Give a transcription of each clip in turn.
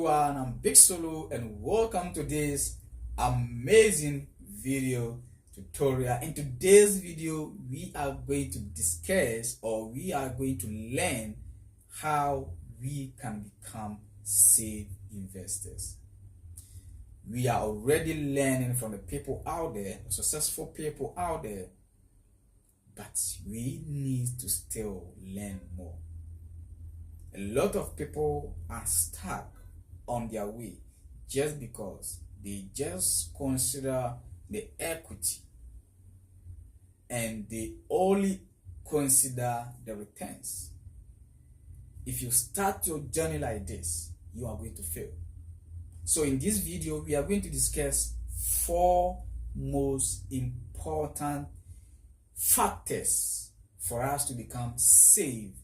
everyone, I'm Big Solo and welcome to this amazing video tutorial. In today's video, we are going to discuss or we are going to learn how we can become safe investors. We are already learning from the people out there, successful people out there, but we need to still learn more. A lot of people are stuck on their way just because they just consider the equity and they only consider the returns. If you start your journey like this, you are going to fail. So in this video, we are going to discuss 4 most important factors for us to become safe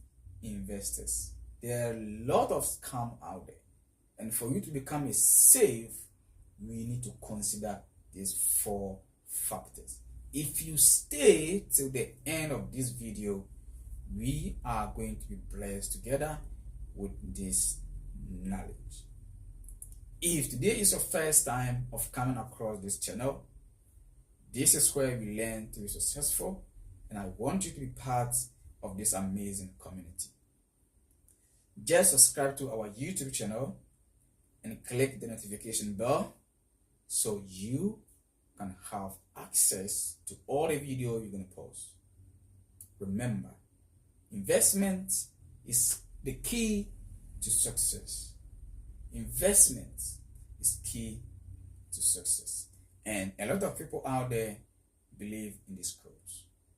investors. There are a lot of scam out there, and for you to become a safe, we need to consider these 4 factors. If you stay till the end of this video, we are going to be blessed together with this knowledge. If today is your first time of coming across this channel, this is where we learn to be successful, and I want you to be part of this amazing community. Just subscribe to our YouTube channel and click the notification bell so you can have access to all the videos you're going to post. Remember, investment is the key to success. Investment is key to success. And a lot of people out there believe in this quote.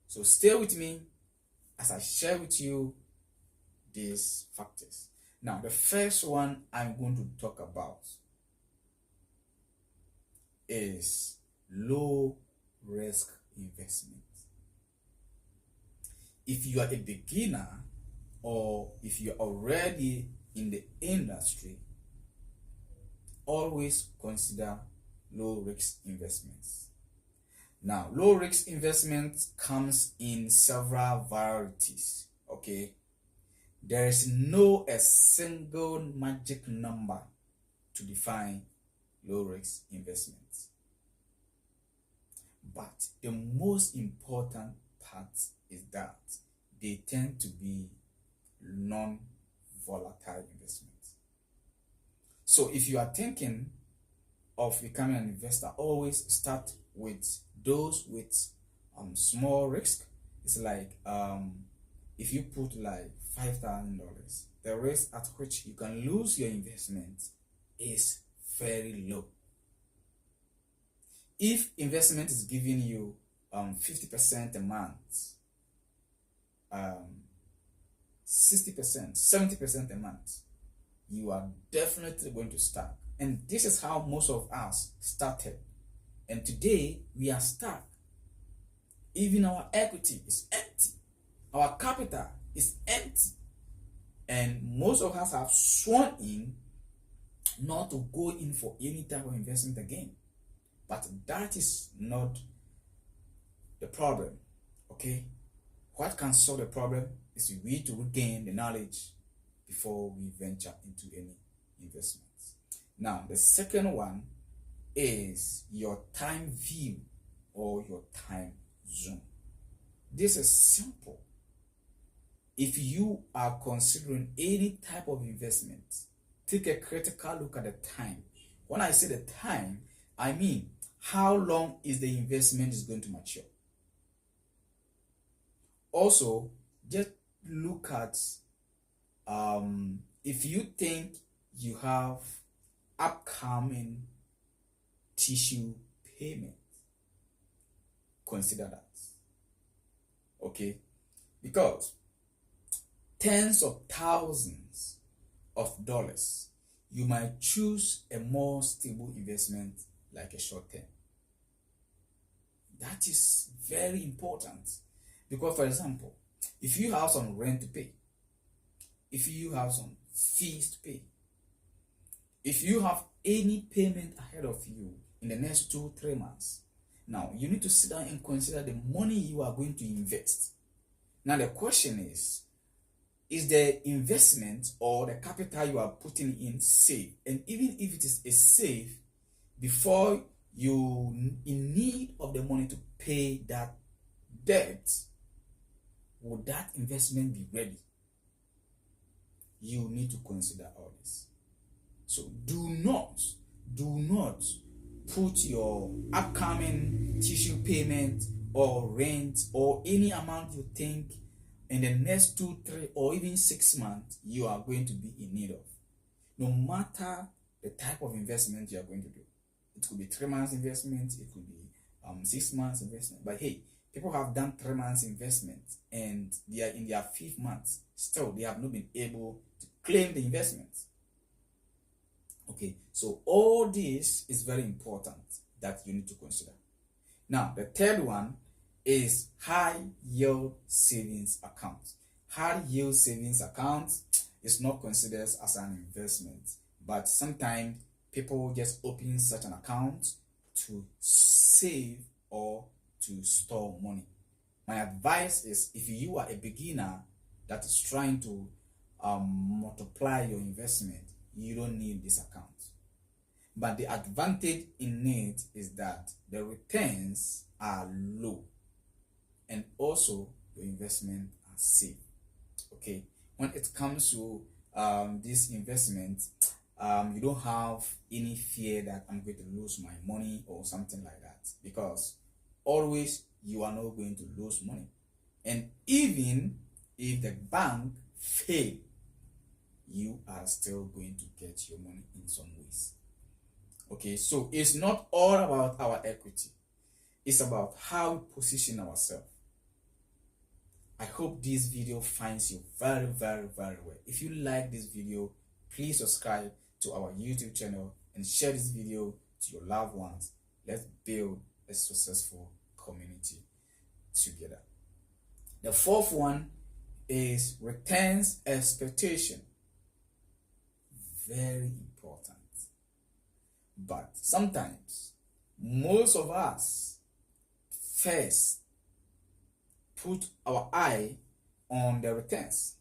So stay with me as I share with you these factors. Now, the first one I'm going to talk about is low risk investment. If you are a beginner or if you're already in the industry, always consider low risk investments. Now, low risk investment comes in several varieties, okay? There is no a single magic number to define low risk investments. But the most important part is that they tend to be non-volatile investments. So if you are thinking of becoming an investor, always start with those with small risk. It's like if you put like $5,000, the risk at which you can lose your investment is very low. If investment is giving you 50% a month, 60%, 70% a month, you are definitely going to start. And this is how most of us started. And today we are stuck. Even our equity is empty. Our capital is empty. And most of us have sworn in not to go in for any type of investment again. But that is not the problem, okay? What can solve the problem is we to regain the knowledge before we venture into any investments. Now, the second one is your time view or your time zone. This is simple. If you are considering any type of investment, take a critical look at the time. When I say the time, I mean how long is the investment is going to mature. Also, just look at if you think you have upcoming tissue payment, consider that. Okay? Because tens of thousands of dollars, you might choose a more stable investment like a short term. That is very important because, for example, if you have some rent to pay, if you have some fees to pay, if you have any payment ahead of you in the next 2-3 months, now you need to sit down and consider the money you are going to invest. Now the question is, is the investment or the capital you are putting in safe? And even if it is a safe, before you in need of the money to pay that debt, would that investment be ready? You need to consider all this. So do not put your upcoming tuition payment or rent or any amount you think in the next 2, 3, or even 6 months you are going to be in need of. No matter the type of investment you are going to do. It could be 3 months investment, it could be 6 months investment. But hey, people have done 3 months investment and they are in their 5th month. Still, they have not been able to claim the investment. Okay, so all this is very important that you need to consider. Now, the third one is high yield savings account. High yield savings account is not considered as an investment, but sometimes people just open such an account to save or to store money. My advice is, if you are a beginner that is trying to multiply your investment, you don't need this account. But the advantage in it is that the returns are low and also your investment are safe. Okay, when it comes to this investment, you don't have any fear that I'm going to lose my money or something like that, because always you are not going to lose money. And even if the bank fail, you are still going to get your money in some ways. Okay, so it's not all about our equity. It's about how we position ourselves. I hope this video finds you very, very, very well. If you like this video, please subscribe to our YouTube channel and share this video to your loved ones. Let's build a successful community together. The fourth one is returns expectation. Very important. But sometimes most of us first put our eye on the returns.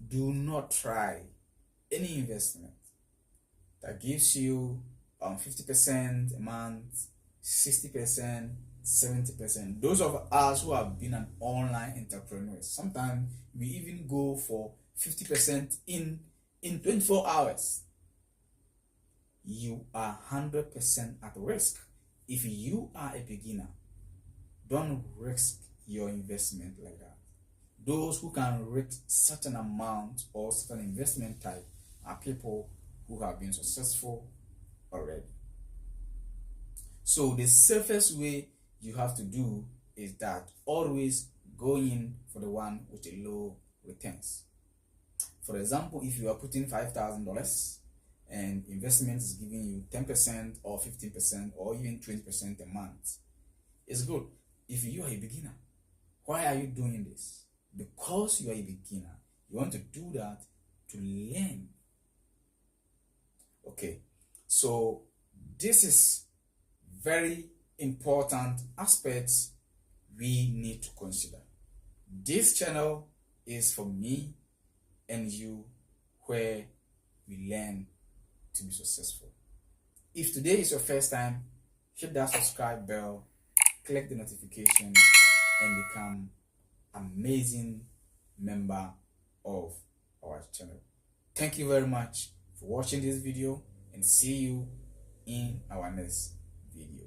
Do not try any investment that gives you 50% a month, 60%, 70%. Those of us who have been an online entrepreneur, sometimes we even go for 50% in 24 hours. You are 100% at risk. If you are a beginner, don't risk your investment like that. Those who can risk such an amount or certain investment type are people who have been successful already. So the safest way you have to do is that always go in for the one with a low returns. For example, if you are putting $5,000 and investment is giving you 10% or 15% or even 20% a month, it's good. If you are a beginner, why are you doing this? Because you are a beginner. You want to do that to learn. Okay, so this is very important aspects we need to consider. This channel is for me and you, where we learn to be successful. If today is your first time, hit that subscribe bell, click the notification, and become amazing member of our channel. Thank you very much for watching this video, and see you in our next video.